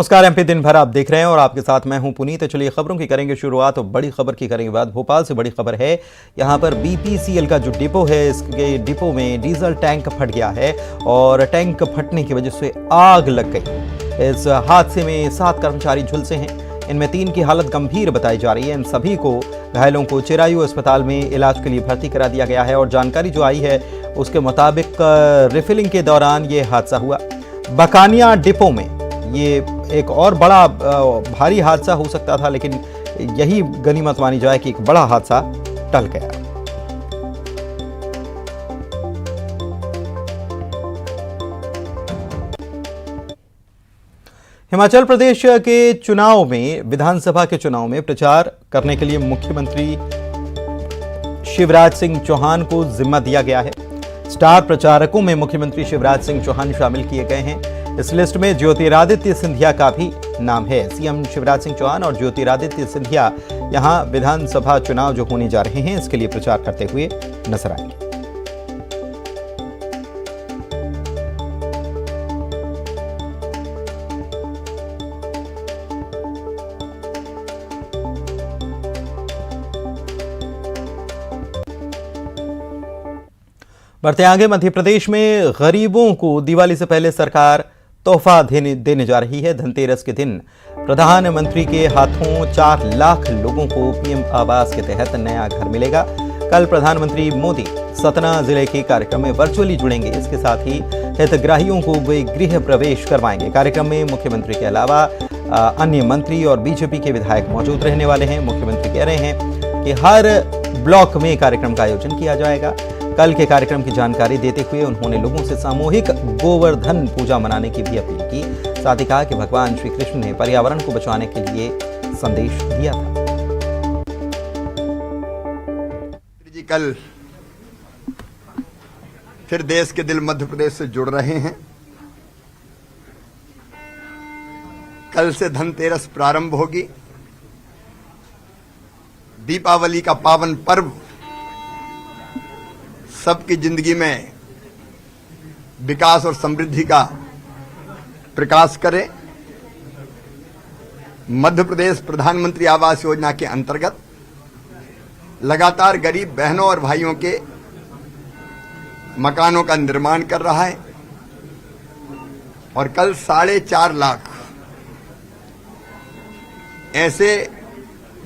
नमस्कार। एमपी दिन भर आप देख रहे हैं और आपके साथ मैं हूं पुनीत। चलिए खबरों की करेंगे शुरुआत और बड़ी खबर की करेंगे बात। भोपाल से बड़ी खबर है, यहां पर बीपीसीएल का जो डिपो है, इसके डिपो में डीजल टैंक फट गया है और टैंक फटने की वजह से आग लग गई। इस हादसे में 7 कर्मचारी झुलसे हैं, इनमें 3 की हालत गंभीर बताई जा रही है। इन सभी को घायलों को चिरायू अस्पताल में इलाज के लिए भर्ती करा दिया गया है और जानकारी जो आई है उसके मुताबिक रिफिलिंग के दौरान ये हादसा हुआ। बकानिया डिपो में ये एक और बड़ा भारी हादसा हो सकता था, लेकिन यही गनीमत मानी जाए कि एक बड़ा हादसा टल गया। हिमाचल प्रदेश के चुनाव में, विधानसभा के चुनाव में प्रचार करने के लिए मुख्यमंत्री शिवराज सिंह चौहान को जिम्मा दिया गया है। स्टार प्रचारकों में मुख्यमंत्री शिवराज सिंह चौहान शामिल किए गए हैं। इस लिस्ट में ज्योतिरादित्य सिंधिया का भी नाम है। सीएम शिवराज सिंह चौहान और ज्योतिरादित्य सिंधिया यहां विधानसभा चुनाव जो होने जा रहे हैं इसके लिए प्रचार करते हुए नजर आएंगे। बढ़ते आगे, मध्य प्रदेश में गरीबों को दिवाली से पहले सरकार तोहफा देने जा रही है। धनतेरस के दिन प्रधानमंत्री के हाथों 4 लाख लोगों को पीएम आवास के तहत नया घर मिलेगा। कल प्रधानमंत्री मोदी सतना जिले के कार्यक्रम में वर्चुअली जुड़ेंगे। इसके साथ ही हितग्राहियों को वे गृह प्रवेश करवाएंगे। कार्यक्रम में मुख्यमंत्री के अलावा अन्य मंत्री और बीजेपी के विधायक मौजूद रहने वाले हैं। मुख्यमंत्री कह रहे हैं कि हर ब्लॉक में कार्यक्रम का आयोजन किया जाएगा। कल के कार्यक्रम की जानकारी देते हुए उन्होंने लोगों से सामूहिक गोवर्धन पूजा मनाने की भी अपील की। साथ ही कहा कि भगवान श्री कृष्ण ने पर्यावरण को बचाने के लिए संदेश दिया था। जी कल फिर देश के दिल मध्य प्रदेश से जुड़ रहे हैं। कल से धनतेरस प्रारंभ होगी। दीपावली का पावन पर्व सबकी जिंदगी में विकास और समृद्धि का प्रकाश करे। मध्य प्रदेश प्रधानमंत्री आवास योजना के अंतर्गत लगातार गरीब बहनों और भाइयों के मकानों का निर्माण कर रहा है और कल 4.5 लाख ऐसे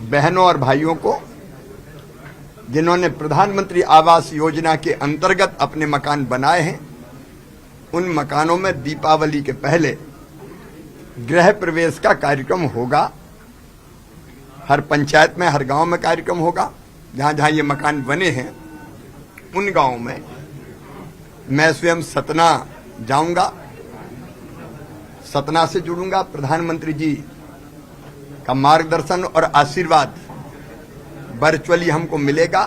बहनों और भाइयों को जिन्होंने प्रधानमंत्री आवास योजना के अंतर्गत अपने मकान बनाए हैं, उन मकानों में दीपावली के पहले गृह प्रवेश का कार्यक्रम होगा। हर पंचायत में, हर गांव में कार्यक्रम होगा। जहां जहां ये मकान बने हैं उन गांवों में मैं स्वयं सतना जाऊंगा, सतना से जुड़ूंगा। प्रधानमंत्री जी का मार्गदर्शन और आशीर्वाद वर्चुअली हमको मिलेगा।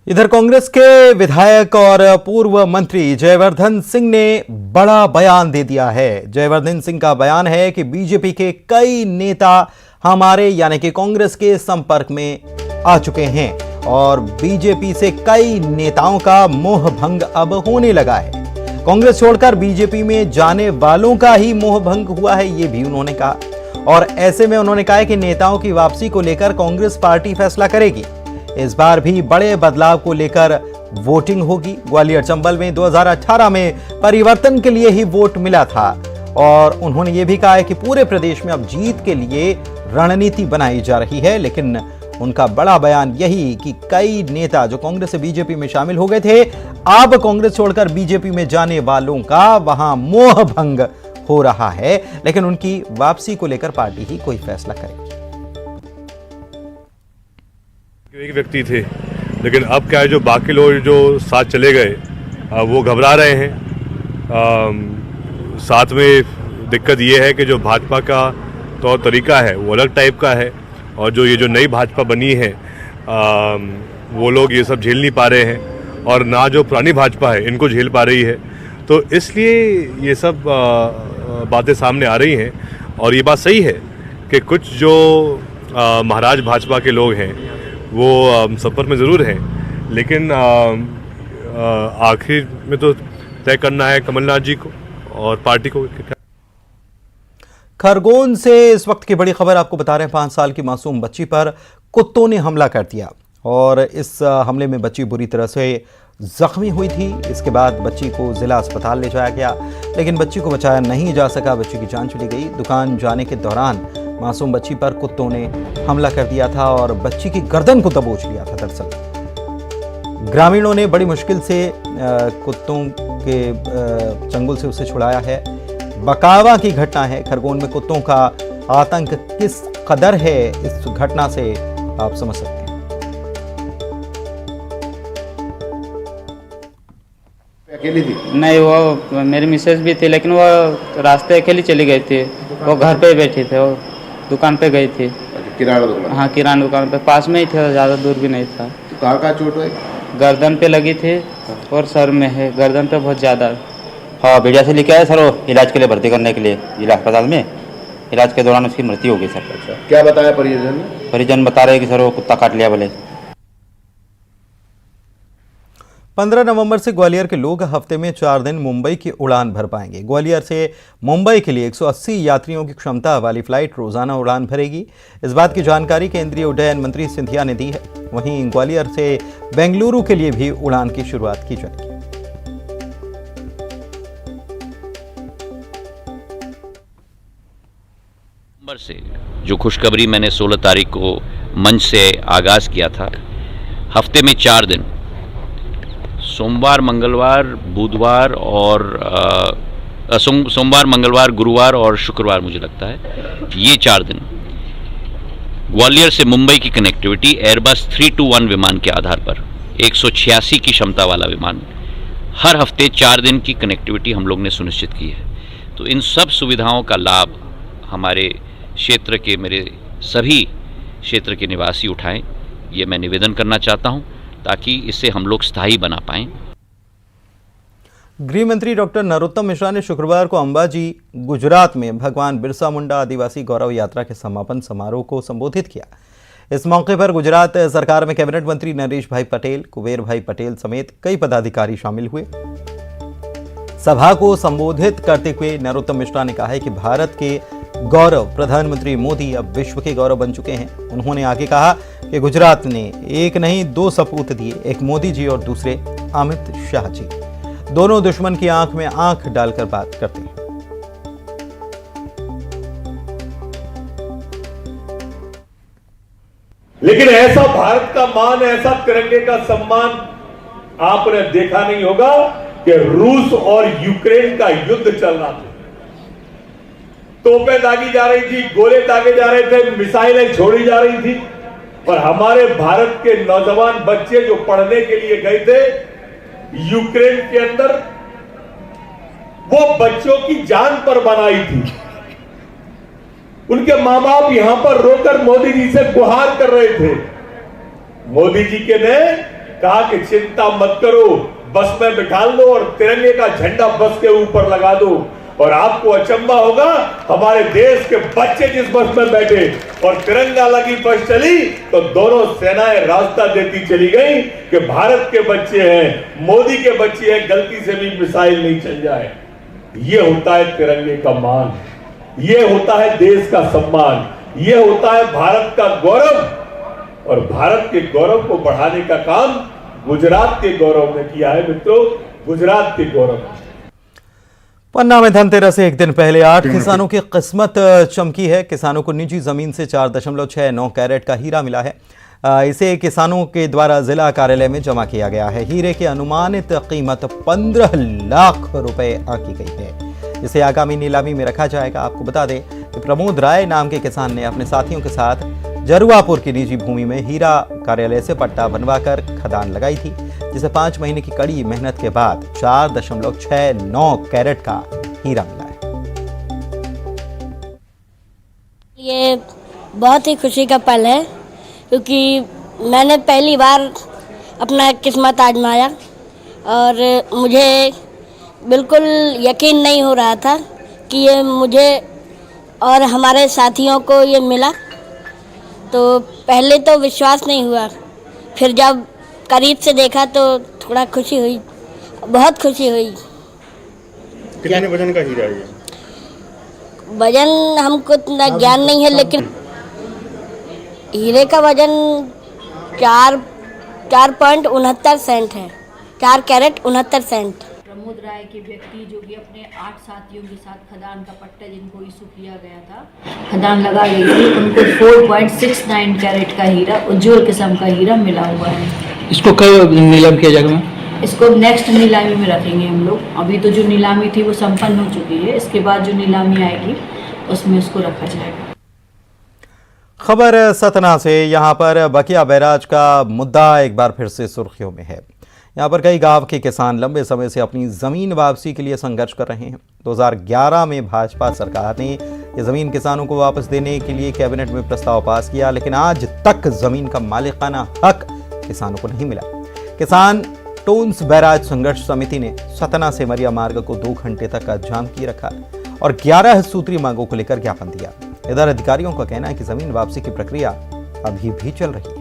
इधर कांग्रेस के विधायक और पूर्व मंत्री जयवर्धन सिंह ने बड़ा बयान दे दिया है। जयवर्धन सिंह का बयान है कि बीजेपी के कई नेता हमारे यानी कि कांग्रेस के संपर्क में आ चुके हैं और बीजेपी से कई नेताओं का मोह भंग अब होने लगा है। कांग्रेस छोड़कर बीजेपी में जाने वालों का ही मोह भंग हुआ है, ये भी उन्होंने कहा। और ऐसे में उन्होंने कहा कि नेताओं की वापसी को लेकर कांग्रेस पार्टी फैसला करेगी। इस बार भी बड़े बदलाव को लेकर वोटिंग होगी। ग्वालियर चंबल में 2018 में परिवर्तन के लिए ही वोट मिला था और उन्होंने ये भी कहा है कि पूरे प्रदेश में अब जीत के लिए रणनीति बनाई जा रही है। लेकिन उनका बड़ा बयान यही कि कई नेता जो कांग्रेस से बीजेपी में शामिल हो गए थे, अब कांग्रेस छोड़कर बीजेपी में जाने वालों का वहां मोह भंग हो रहा है, लेकिन उनकी वापसी को लेकर पार्टी ही कोई फैसला करेगी। एक व्यक्ति थे, लेकिन अब क्या है, जो बाकी लोग जो साथ चले गए वो घबरा रहे हैं। साथ में दिक्कत ये है कि जो भाजपा का तौर तरीका है वो अलग टाइप का है और जो ये जो नई भाजपा बनी है वो लोग ये सब झेल नहीं पा रहे हैं और ना जो पुरानी भाजपा है इनको झेल पा रही है। तो इसलिए ये सब बातें सामने आ रही हैं और ये बात सही है कि कुछ जो महाराज भाजपा के लोग हैं वो सफ़र में ज़रूर हैं, लेकिन आखिर में तो तय करना है कमलनाथ जी को और पार्टी को। खरगोन से इस वक्त की बड़ी खबर आपको बता रहे हैं। 5 साल की मासूम बच्ची पर कुत्तों ने हमला कर दिया और इस हमले में बच्ची बुरी तरह से जख्मी हुई थी। इसके बाद बच्ची को जिला अस्पताल ले जाया गया, लेकिन बच्ची को बचाया नहीं जा सका। बच्ची की जान चली गई। दुकान जाने के दौरान मासूम बच्ची पर कुत्तों ने हमला कर दिया था और बच्ची की गर्दन को दबोच लिया था। दरअसल ग्रामीणों ने बड़ी मुश्किल से कुत्तों के चंगुल से उसे छुड़ाया है। बकावा की घटना है। खरगोन में कुत्तों का आतंक किस कदर है, इस घटना से आप समझ सकते हैं। अकेली थी? नहीं, वो मेरी मिसेज भी थी, लेकिन वो रास्ते अकेली चली गई थी। वो घर पे बैठी थे, वो दुकान पे गई थी। किराना दुकान? हाँ, किराना दुकान पे पास में ही थे, ज़्यादा दूर भी नहीं था। तो कहाँ चोट हुई? गर्दन पे लगी थी और सर में है। गर्दन पे बहुत ज़्यादा। हाँ, मीडिया से लेके आए सर, वो इलाज के लिए भर्ती करने के लिए जिला अस्पताल में। इलाज के दौरान उसकी मृत्यु हो गई सर। अच्छा, क्या बताया परिजन ने? परिजन बता रहे हैं कि सर वो कुत्ता काट लिया बोले। 15 नवंबर से ग्वालियर के लोग हफ्ते में 4 दिन मुंबई की उड़ान भर पाएंगे। ग्वालियर से मुंबई के लिए 180 यात्रियों की क्षमता वाली फ्लाइट रोजाना उड़ान भरेगी। इस बात की जानकारी केंद्रीय उड्डयन मंत्री सिंधिया ने दी है। वहीं ग्वालियर से बेंगलुरु के लिए भी उड़ान की शुरुआत की जाएगी। से जो खुशखबरी मैंने 16 तारीख को मंच से आगाज़ किया था, हफ्ते में 4 दिन, सोमवार मंगलवार बुधवार और सोमवार मंगलवार गुरुवार और शुक्रवार, मुझे लगता है ये 4 दिन ग्वालियर से मुंबई की कनेक्टिविटी एयरबस 321 विमान के आधार पर 186 की क्षमता वाला विमान हर हफ्ते 4 दिन की कनेक्टिविटी हम लोग ने सुनिश्चित की है। तो इन सब सुविधाओं का लाभ हमारे क्षेत्र के, मेरे सभी क्षेत्र के निवासी उठाएं, ये मैं निवेदन करना चाहता हूं, ताकि इसे हम लोग स्थायी बना पाएं। गृह मंत्री डॉक्टर नरोत्तम मिश्रा ने शुक्रवार को अंबाजी गुजरात में भगवान बिरसा मुंडा आदिवासी गौरव यात्रा के समापन समारोह को संबोधित किया। इस मौके पर गुजरात सरकार में कैबिनेट मंत्री नरेश भाई पटेल, कुबेर भाई पटेल समेत कई पदाधिकारी शामिल हुए। सभा को संबोधित करते हुए नरोत्तम मिश्रा ने कहा है कि भारत के गौरव प्रधानमंत्री मोदी अब विश्व के गौरव बन चुके हैं। उन्होंने आगे कहा कि गुजरात ने एक नहीं 2 सपूत दिए, एक मोदी जी और दूसरे अमित शाह जी। दोनों दुश्मन की आंख में आंख डालकर बात करते हैं। लेकिन ऐसा भारत का मान, ऐसा तिरंगे का सम्मान आपने देखा नहीं होगा कि रूस और यूक्रेन का युद्ध चल रहा था। तोपें दागी जा रही थी, गोले दागे जा रहे थे, मिसाइलें छोड़ी जा रही थी, और हमारे भारत के नौजवान बच्चे जो पढ़ने के लिए गए थे यूक्रेन के अंदर, वो बच्चों की जान पर बनाई थी। उनके मां बाप यहां पर रोकर मोदी जी से गुहार कर रहे थे। मोदी जी के ने कहा कि चिंता मत करो, बस में बिठा लो और तिरंगे का झंडा बस के ऊपर लगा दो। और आपको अचंभा होगा, हमारे देश के बच्चे जिस बस में बैठे और तिरंगा लगी बस चली तो दोनों सेनाएं रास्ता देती चली गई कि भारत के बच्चे हैं, मोदी के बच्चे हैं, गलती से भी मिसाइल नहीं चल जाए। ये होता है तिरंगे का मान, ये होता है देश का सम्मान, ये होता है भारत का गौरव। और भारत के गौरव को बढ़ाने का काम गुजरात के गौरव ने किया है। मित्रों, गुजरात के गौरव। पन्ना में धनतेरस से एक दिन पहले 8 किसानों की किस्मत चमकी है। किसानों को निजी जमीन से 4.69 कैरेट का हीरा मिला है। इसे किसानों के द्वारा जिला कार्यालय में जमा किया गया है। हीरे की अनुमानित कीमत 15 लाख रुपए आंकी गई है। इसे आगामी नीलामी में रखा जाएगा। आपको बता दें कि प्रमोद राय नाम के किसान ने अपने साथियों के साथ जरुआपुर की निजी भूमि में हीरा कार्यालय से पट्टा बनवाकर खदान लगाई थी, जिसे 5 महीने की कड़ी मेहनत के बाद 4.69 कैरेट का हीरा मिला है। ये बहुत ही खुशी का पल है, क्योंकि मैंने पहली बार अपना किस्मत आजमाया और मुझे बिल्कुल यकीन नहीं हो रहा था कि ये मुझे और हमारे साथियों को ये मिला। तो पहले तो विश्वास नहीं हुआ, फिर जब करीब से देखा तो थोड़ा खुशी हुई, बहुत खुशी हुई। कितने वजन का हीरा है ये? वजन हमको इतना ज्ञान नहीं है, लेकिन हीरे का वजन 4.69 सेंट है। 4 कैरेट 69 सेंट। प्रमोद राय के व्यक्ति जो कि अपने 8 साथियों के साथ खदान का पट्टा जिनको इशू किया गया था, खदान लगा गई थी, उनको 4.69 कैरेट का हीरा, उज्जवल किस्म का हीरा मिला हुआ है। इसको कब नीलाम किया जाएगा? इसको नेक्स्ट नीलामी में रखेंगे हम लोग। अभी तो जो नीलामी थी वो संपन्न हो चुकी है, इसके बाद जो नीलामी आएगी उसमें उसको रखा जाएगा। खबर सतना से। यहां पर बकिया बैराज का मुद्दा एक बार फिर से सुर्खियों में है। यहां पर कई गांव के किसान लंबे समय से अपनी जमीन वापसी के लिए संघर्ष कर रहे हैं। 2011 में भाजपा सरकार ने ये जमीन किसानों को वापस देने के लिए कैबिनेट में प्रस्ताव पास किया, लेकिन आज तक जमीन का मालिकाना हक किसानों को नहीं मिला। किसान टोन्स बैराज संघर्ष समिति ने सतना से मरिया मार्ग को 2 घंटे तक का जाम किए रखा और 11 सूत्रीय मांगों को लेकर ज्ञापन दिया। इधर अधिकारियों का कहना है कि जमीन वापसी की प्रक्रिया अभी भी चल रही है।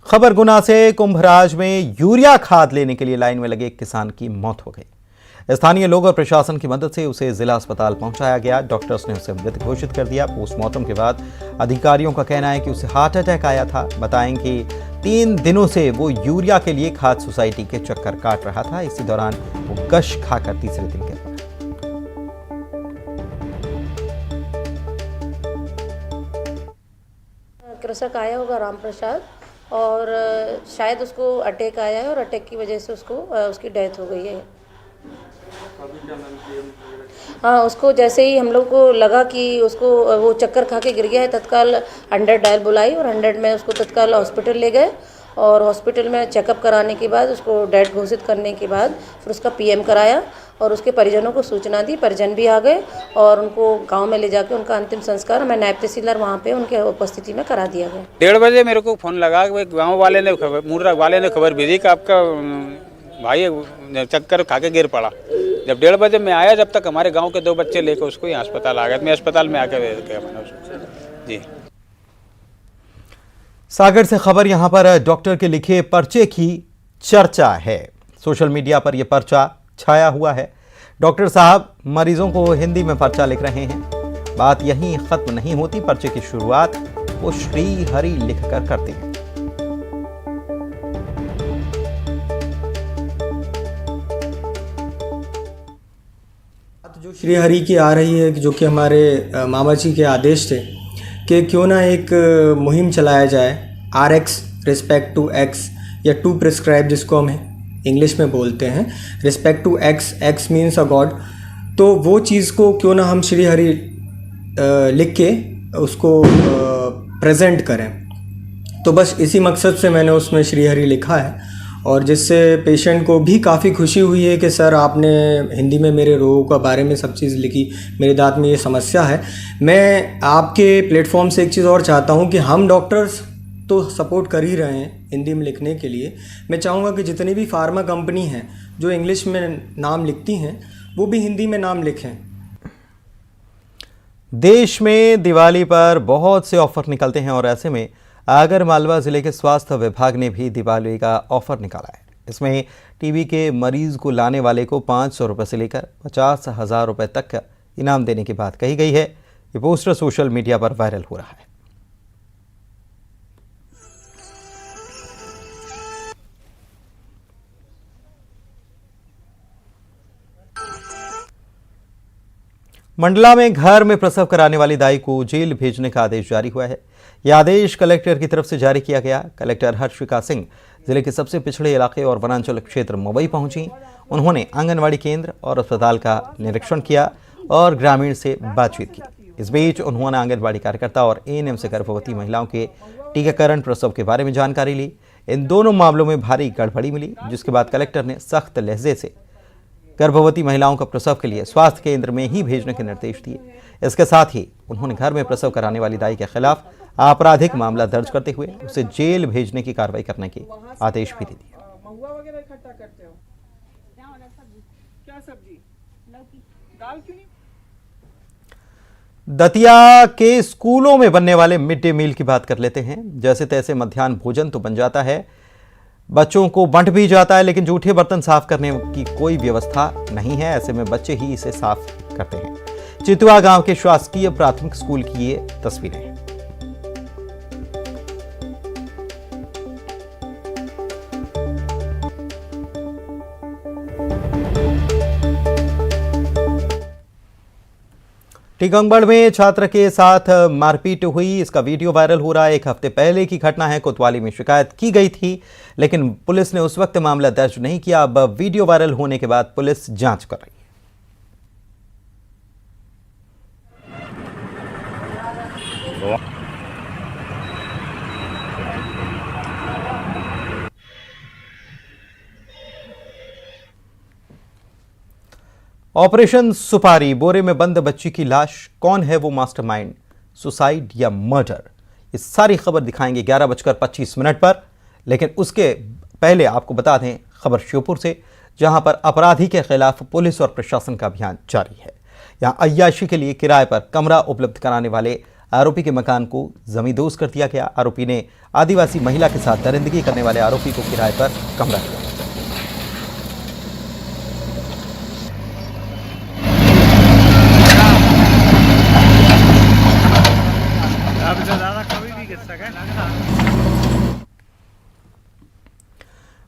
खबर गुना से। कुंभराज में यूरिया खाद लेने के लिए लाइन में लगे एक किसान की मौत हो गई। स्थानीय लोग और प्रशासन की मदद से उसे जिला अस्पताल पहुंचाया गया। डॉक्टर्स ने उसे मृत घोषित कर दिया। पोस्टमार्टम के बाद अधिकारियों का कहना है कि उसे हार्ट अटैक आया था। बताएं कि 3 दिनों से वो यूरिया के लिए खाद सोसाइटी के चक्कर काट रहा था। इसी दौरान वो गश खाकर तीसरे दिन गिर पड़ा। कृषक आया होगा राम प्रसाद, और शायद उसको अटैक आया है और अटैक की वजह से उसको उसकी डेथ हो गई है। हाँ, उसको जैसे ही हम लोग को लगा कि उसको वो चक्कर खा के गिर गया है, तत्काल 100 डायल बुलाई और 100 में उसको तत्काल हॉस्पिटल ले गए और हॉस्पिटल में चेकअप कराने के बाद उसको डेड घोषित करने के बाद फिर उसका PM कराया और उसके परिजनों को सूचना दी। परिजन भी आ गए और उनको गांव में ले जाके उनका अंतिम संस्कार मैं नायब तहसीलदार वहाँ पे उनके उपस्थिति में करा दिया गया। 1:30 बजे मेरे को फ़ोन लगा कि गाँव वाले ने मुर्रा वाले ने खबर भेजी कि आपका भाई चक्कर खा के गिर पड़ा। जब 1:30 बजे मैं आया, जब तक हमारे गांव के 2 बच्चे लेकर उसको यहाँ अस्पताल आ गए। मैं अस्पताल में आके भेज गया मैंने उसको। जी। सागर से खबर। यहां पर डॉक्टर के लिखे पर्चे की चर्चा है। सोशल मीडिया पर यह पर्चा छाया हुआ है। डॉक्टर साहब मरीजों को हिंदी में पर्चा लिख रहे हैं। बात यहीं खत्म नहीं होती। पर्चे की शुरुआत वो श्री हरि लिखकर करते हैं। जो श्री हरि की आ रही है, जो कि हमारे मामा जी के आदेश थे कि क्यों ना एक मुहिम चलाया जाए, RX रिस्पेक्ट टू X या टू प्रिस्क्राइब जिसको हम इंग्लिश में बोलते हैं, respect to X means a god. तो वो चीज़ को क्यों ना हम श्री हरि लिख के उसको प्रेजेंट करें। तो बस इसी मकसद से मैंने उसमें श्री हरि लिखा है और जिससे पेशेंट को भी काफ़ी खुशी हुई है कि सर आपने हिंदी में मेरे रोग के बारे में सब चीज़ लिखी, मेरे दांत में ये समस्या है। मैं आपके प्लेटफॉर्म से एक चीज़ और चाहता हूँ कि हम डॉक्टर्स तो सपोर्ट कर ही रहे हैं हिंदी में लिखने के लिए। मैं चाहूँगा कि जितनी भी फार्मा कंपनी हैं जो इंग्लिश में नाम लिखती हैं वो भी हिंदी में नाम लिखें। देश में दिवाली पर बहुत से ऑफर निकलते हैं और ऐसे में आगर मालवा जिले के स्वास्थ्य विभाग ने भी दिवाली का ऑफर निकाला है। इसमें टीबी के मरीज को लाने वाले को 500 रुपये से लेकर 50,000 रुपये तक का इनाम देने की बात कही गई है। ये पोस्टर सोशल मीडिया पर वायरल हो रहा है। मंडला में घर में प्रसव कराने वाली दाई को जेल भेजने का आदेश जारी हुआ है। यह आदेश कलेक्टर की तरफ से जारी किया गया। कलेक्टर हर्षिका सिंह जिले के सबसे पिछड़े इलाके और वनांचल क्षेत्र मुंबई पहुंची। उन्होंने आंगनवाड़ी केंद्र और अस्पताल का निरीक्षण किया और ग्रामीण से बातचीत की। इस बीच उन्होंने आंगनवाड़ी कार्यकर्ता और ANM से गर्भवती महिलाओं के टीकाकरण प्रसव के बारे में जानकारी ली। इन दोनों मामलों में भारी गड़बड़ी मिली, जिसके बाद कलेक्टर ने सख्त लहजे से गर्भवती महिलाओं का प्रसव के लिए स्वास्थ्य केंद्र में ही भेजने के निर्देश दिए। इसके साथ ही उन्होंने घर में प्रसव कराने वाली दाई के खिलाफ आपराधिक मामला दर्ज करते हुए उसे जेल भेजने की कार्रवाई करने के आदेश भी दे दिए। दतिया के स्कूलों में बनने वाले मिड डे मील की बात कर लेते हैं। जैसे तैसे मध्याह्न भोजन तो बन जाता है, बच्चों को बंट भी जाता है, लेकिन जूठे बर्तन साफ करने की कोई व्यवस्था नहीं है। ऐसे में बच्चे ही इसे साफ करते हैं। चितुआ गांव के शासकीय प्राथमिक स्कूल की ये तस्वीरें हैं। टीकमगढ़ में छात्र के साथ मारपीट हुई, इसका वीडियो वायरल हो रहा है। एक हफ्ते पहले की घटना है। कोतवाली में शिकायत की गई थी, लेकिन पुलिस ने उस वक्त मामला दर्ज नहीं किया। अब वीडियो वायरल होने के बाद पुलिस जांच कर रही है। ऑपरेशन सुपारी, बोरे में बंद बच्ची की लाश, कौन है वो मास्टरमाइंड, सुसाइड या मर्डर? इस सारी खबर दिखाएंगे 11:25 पर। लेकिन उसके पहले आपको बता दें खबर श्योपुर से, जहां पर अपराधी के खिलाफ पुलिस और प्रशासन का अभियान जारी है। यहां अय्याशी के लिए किराए पर कमरा उपलब्ध कराने वाले आरोपी के मकान को जमींदोज कर दिया गया। आरोपी ने आदिवासी महिला के साथ दरिंदगी करने वाले आरोपी को किराए पर कमरा दिया।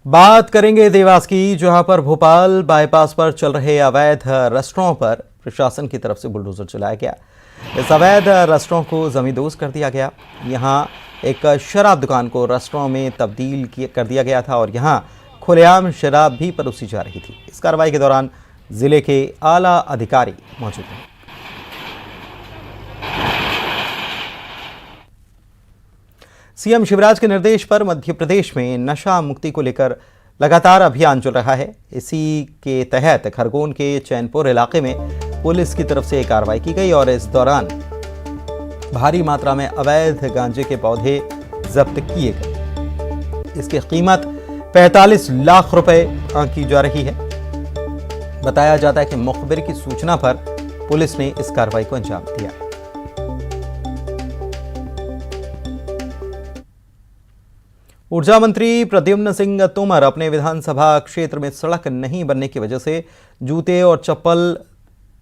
बात करेंगे देवास की, जहां पर भोपाल बाईपास पर चल रहे अवैध रेस्टोरेंट पर प्रशासन की तरफ से बुलडोजर चलाया गया। इस अवैध रेस्टोरेंट को जमींदोज कर दिया गया। यहां एक शराब दुकान को रेस्टोरेंट में तब्दील कर दिया गया था और यहां खुलेआम शराब भी परोसी जा रही थी। इस कार्रवाई के दौरान जिले के आला अधिकारी मौजूद हैं। सीएम शिवराज के निर्देश पर मध्य प्रदेश में नशा मुक्ति को लेकर लगातार अभियान चल रहा है। इसी के तहत खरगोन के चैनपुर इलाके में पुलिस की तरफ से कार्रवाई की गई और इस दौरान भारी मात्रा में अवैध गांजे के पौधे जब्त किए गए। इसकी कीमत 45 लाख रुपए आंकी जा रही है। बताया जाता है कि मुखबिर की सूचना पर पुलिस ने इस कार्रवाई को अंजाम दिया है। ऊर्जा मंत्री प्रद्युम्न सिंह तोमर अपने विधानसभा क्षेत्र में सड़क नहीं बनने की वजह से जूते और चप्पल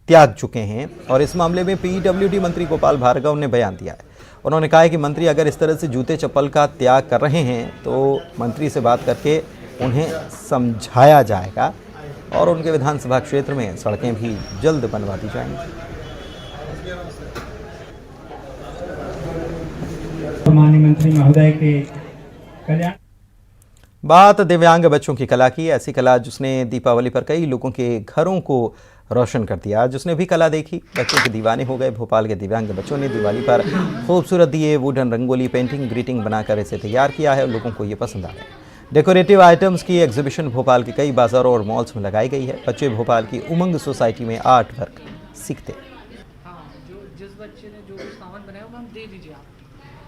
त्याग चुके हैं और इस मामले में पीडब्ल्यूडी मंत्री गोपाल भार्गव ने बयान दिया है। उन्होंने कहा है कि मंत्री अगर इस तरह से जूते चप्पल का त्याग कर रहे हैं तो मंत्री से बात करके उन्हें समझाया जाएगा और उनके विधानसभा क्षेत्र में सड़कें भी जल्द बनवा दी जाएंगी। माननीय मंत्री महोदय के बात दिव्यांग बच्चों की कला की, ऐसी कला जिसने दीपावली पर कई लोगों के घरों को रोशन कर दिया। जिसने भी कला देखी बच्चों के दीवाने हो गए। भोपाल के दिव्यांग बच्चों ने दिवाली पर खूबसूरत दिए, वुडन रंगोली, पेंटिंग, ग्रीटिंग बनाकर इसे तैयार किया है और लोगों को ये पसंद आया। डेकोरेटिव आइटम्स की एग्जीबिशन भोपाल के कई बाजारों और मॉल्स में लगाई गई है। बच्चे भोपाल की उमंग सोसाइटी में आर्ट वर्क सीखते हैं। जिस बच्चे ने जो भी सामान बनाया वो हम दे दीजिए आप,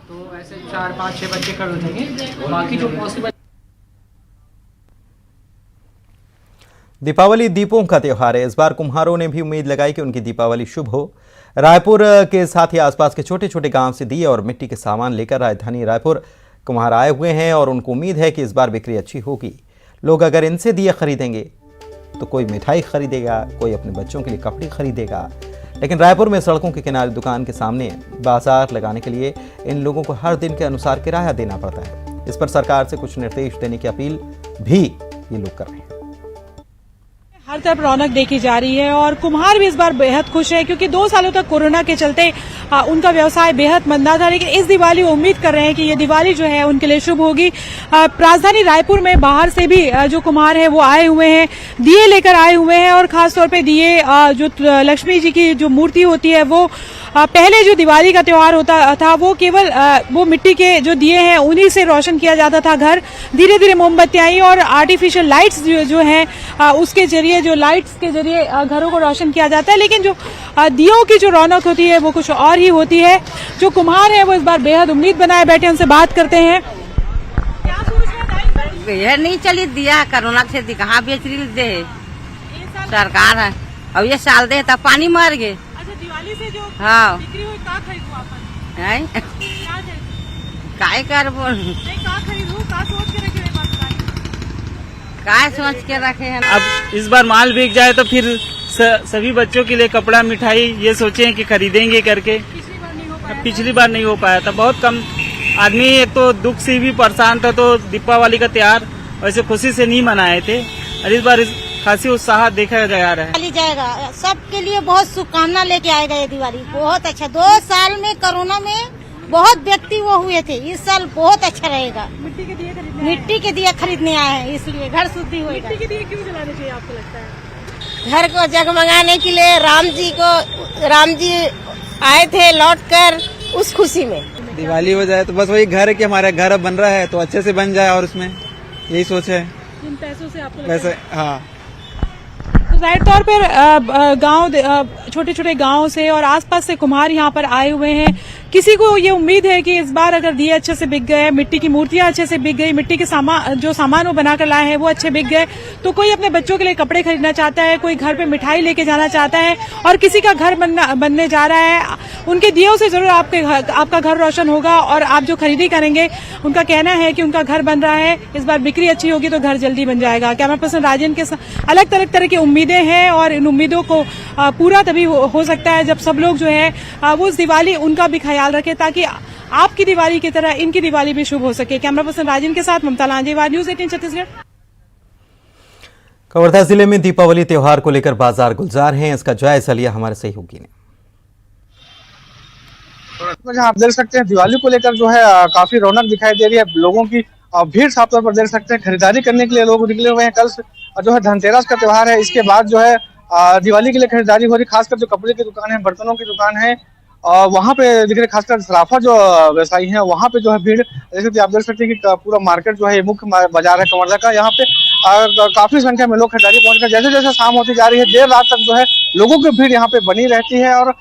तो ऐसे 4, 5, 6 बच्चे कर देंगे। बाकी जो पॉसिबल। दीपावली दीपों का त्योहार है। इस बार कुम्हारों ने भी उम्मीद लगाई कि उनकी दीपावली शुभ हो। रायपुर के साथ ही आसपास के छोटे छोटे गांव से दिए और मिट्टी के सामान लेकर राजधानी रायपुर कुम्हार आए हुए हैं और उनको उम्मीद है कि इस बार बिक्री अच्छी होगी। लोग अगर इनसे दिए खरीदेंगे तो कोई मिठाई खरीदेगा, कोई अपने बच्चों के लिए कपड़े खरीदेगा। लेकिन रायपुर में सड़कों के किनारे दुकान के सामने बाजार लगाने के लिए इन लोगों को हर दिन के अनुसार किराया देना पड़ता है। इस पर सरकार से कुछ निर्देश देने की अपील भी ये लोग कर रहे हैं। हर तरफ रौनक देखी जा रही है और कुम्हार भी इस बार बेहद खुश है क्योंकि 2 सालों तक कोरोना के चलते उनका व्यवसाय बेहद मंदा था। लेकिन इस दिवाली उम्मीद कर रहे हैं कि ये दिवाली जो है उनके लिए शुभ होगी। राजधानी रायपुर में बाहर से भी जो कुम्हार है वो आए हुए हैं, दिए लेकर आए हुए हैं और खासतौर पे दिए जो लक्ष्मी जी की जो मूर्ति होती है वो पहले जो दिवाली का त्योहार होता था वो केवल वो मिट्टी के जो दिए हैं उन्हीं से रोशन किया जाता था घर। धीरे धीरे मोमबत्तियां आई और आर्टिफिशियल लाइट्स जो हैं उसके जरिए जो लाइट्स के जरिए घरों को रोशन किया जाता है। लेकिन जो दियों की जो रौनक होती है वो कुछ और ही होती है। जो कुम्हार है वो इस बार बेहद उम्मीद बनाए बैठे, उनसे बात करते हैं। यह नहीं चली दिया कोरोना से कहाँ बेच रही दे सरकार है। अब ये साल दे तब पानी मार गए। दिवाली से जो हाँ। बिक्री हुई का खरीदू आपन हैं? का खरीदू काय कर बोल नहीं का खरीदू का सोच के रखे बात काय सोच के रखे हैं। अब इस बार माल बिक जाए तो फिर सभी बच्चों के लिए कपड़ा मिठाई ये सोचे कि खरीदेंगे करके। पिछली बार नहीं हो पाया था, बहुत कम आदमी एक तो दुख से भी परेशान था, तो दीपावली का त्योहार वैसे खुशी से नहीं मनाए थे और इस बार खासी उत्साह देखा जा रहा है। जाएगा सबके लिए बहुत शुभकामना लेके आएगा ये दिवाली बहुत अच्छा। 2 साल में कोरोना में बहुत व्यक्ति वो हुए थे, इस साल बहुत अच्छा रहेगा। मिट्टी के दिए खरीदने आए हैं, इसलिए घर शुद्धि होगा। मिट्टी के दिए क्यों जलाने चाहिए आपको लगता है? घर को जगमगाने के लिए राम जी आए थे लौट कर उस खुशी में। दिवाली हो जाए तो बस वही घर है कि हमारा घर बन रहा है तो अच्छे से बन जाए और उसमें यही सोच है। इन पैसों से आपको वैसे हाँ तो जाहिर तौर पर गांव छोटे छोटे गांव से और आसपास से कुम्हार यहाँ पर आए हुए हैं। किसी को ये उम्मीद है कि इस बार अगर दिए अच्छे से बिक गए, मिट्टी की मूर्तियां अच्छे से बिक गई, मिट्टी के सामान वो बनाकर लाए हैं वो अच्छे बिक गए, तो कोई अपने बच्चों के लिए कपड़े खरीदना चाहता है, कोई घर पे मिठाई लेके जाना चाहता है और किसी का घर बनने जा रहा है। उनके दियों से जरूर आपका घर रोशन होगा और आप जो खरीदी करेंगे उनका कहना है कि उनका घर बन रहा है, इस बार बिक्री अच्छी होगी तो घर जल्दी बन जाएगा। कैमरा पर्सन राजन के अलग अलग तरह की उम्मीदें हैं और इन उम्मीदों को पूरा तभी हो सकता है जब सब लोग जो है वो उस दिवाली उनका भी ख्याल रखें ताकि आपकी दिवाली की तरह इनकी दिवाली भी शुभ हो सके। कैमरा पर्सन राजन के साथ ममता लांजेवार, न्यूज 18 छत्तीसगढ़। कवर्धा जिले में दीपावली त्योहार को लेकर बाजार गुलजार हैं, इसका जायजा लिया हमारे सहयोगी ने। जहाँ आप देख सकते हैं दिवाली को लेकर जो है काफी रौनक दिखाई दे रही है, लोगों की भीड़ साफ तौर पर देख सकते हैं। खरीदारी करने के लिए लोग निकले हुए हैं। कल जो है धनतेरस का त्योहार है, इसके बाद जो है दिवाली के लिए खरीदारी हो रही, खासकर जो कपड़े की दुकान है, बर्तनों की दुकान है, वहाँ पे दिख रहे, खासकर सराफा जो व्यवसायी है वहाँ पे जो है भीड़ जैसे आप देख सकते हैं कि पूरा मार्केट जो है मुख्य बाजार है कवर्धा का, यहाँ पे काफी संख्या में लोग खरीदारी पहुंच गए। जैसे जैसे शाम होती जा रही है देर रात तक जो है लोगों की भीड़ यहाँ पे बनी रहती है और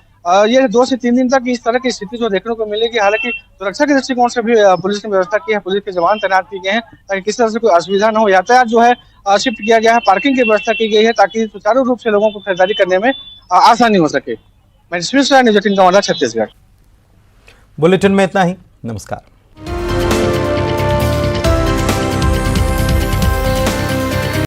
ये 2 से 3 दिन तक इस तरह की स्थिति जो देखने को मिलेगी। हालांकि सुरक्षा के दृष्टिकोण से भी पुलिस ने व्यवस्था की है, पुलिस के जवान तैनात किए गए हैं ताकि किसी तरह से कोई असुविधा न हो। यातायात जो है शिफ्ट किया गया है, पार्किंग की व्यवस्था की गई है ताकि सुचारू रूप से लोगों को खरीदारी करने में आसानी हो सके। मैं न्यूज 18 छत्तीसगढ़। बुलेटिन में इतना ही, नमस्कार।